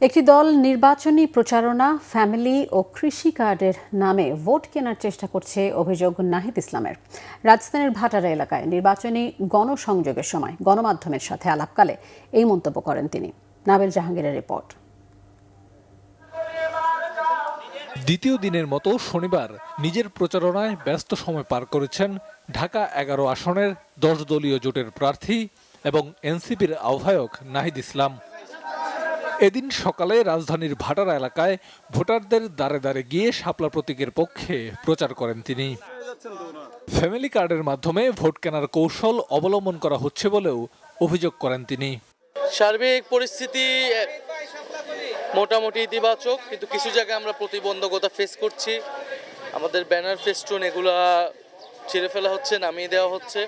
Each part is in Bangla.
একটি দল নির্বাচনী প্রচারণা, ফ্যামিলি ও কৃষি কার্ডের নামে ভোট কেনার চেষ্টা করছে অভিযোগ নাহিদ ইসলামের। রাজধানীর ভাটারা এলাকায় নির্বাচনী গণসংযোগের সময় গণমাধ্যমের সাথে আলাপকালে এই মন্তব্য করেন তিনি। নাবিল জাহাঙ্গীরের রিপোর্ট। দ্বিতীয় দিনের মতো শনিবার নিজের প্রচারণায় ব্যস্ত সময় পার করেছেন ঢাকা ১১ আসনের ১০ দলীয় জোটের প্রার্থী এবং এনসিপির আহ্বায়ক নাহিদ ইসলাম। এদিন সকালে রাজধানীর ভাটারা এলাকায় ভোটারদের দ্বারে দ্বারে গিয়ে শাপলা প্রতীকের পক্ষে প্রচার করেন তিনি। ফ্যামিলি কার্ডের মাধ্যমে ভোট কেনার কৌশল অবলম্বন করা হচ্ছে বলেও অভিযোগ করেন তিনি। সার্বিক পরিস্থিতি মোটামুটি ইতিবাচক, কিন্তু কিছু জায়গায় আমরা প্রতিবন্ধকতা ফেস করছি। আমাদের ব্যানার, ফেস্টুন এগুলা ছিঁড়ে ফেলা হচ্ছে, নামিয়ে দেওয়া হচ্ছে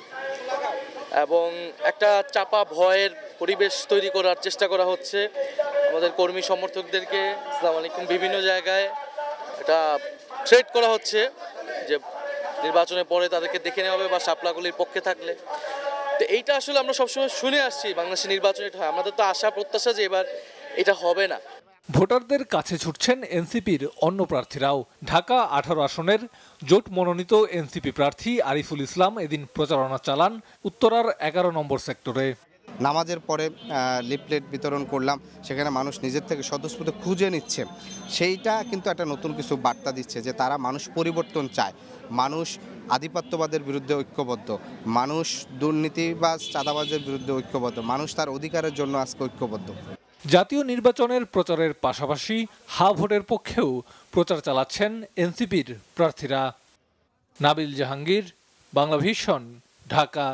এবং একটা চাপা ভয়ের পরিবেশ তৈরি করার চেষ্টা করা হচ্ছে। আমাদের কর্মী সমর্থকদেরকে আসসালামু আলাইকুম বিভিন্ন জায়গায় এটা থ্রেট করা হচ্ছে যে নির্বাচনের পরে তাদেরকে দেখে নেওয়া হবে বা শাপলাগুলির পক্ষে থাকলে। তো এইটা আসলে আমরা সবসময় শুনে আসছি বাংলাদেশের নির্বাচনে এটা হয়। আমাদের তো আশা প্রত্যাশা যে এবার এটা হবে না। ভোটারদের কাছে ছুটছেন এনসিপির অন্য প্রার্থীরাও। ঢাকা ১৮ আসনের জোট মনোনীত এনসিপি প্রার্থী আরিফুল ইসলাম এদিন প্রচারণা চালান উত্তরার ১১ নম্বর সেক্টরে। নামাজের পরে লিফলেট বিতরণ করলাম, সেখানে মানুষ নিজের থেকে স্বতঃস্ফূর্ত খুঁজে নিচ্ছে। সেইটা কিন্তু একটা নতুন কিছু বার্তা দিচ্ছে যে তারা মানুষ পরিবর্তন চায়, মানুষ আধিপত্যবাদের বিরুদ্ধে ঐক্যবদ্ধ, মানুষ দুর্নীতিবাজ চাঁদাবাজের বিরুদ্ধে ঐক্যবদ্ধ, মানুষ তার অধিকারের জন্য আজকে ঐক্যবদ্ধ। জাতীয় নির্বাচনের প্রচারের পাশাপাশি হা ভোটের পক্ষেও প্রচার চালাচ্ছেন এনসিপির প্রার্থীরা। নাবিল জাহাঙ্গীর, বাংলা ভিশন, ঢাকা।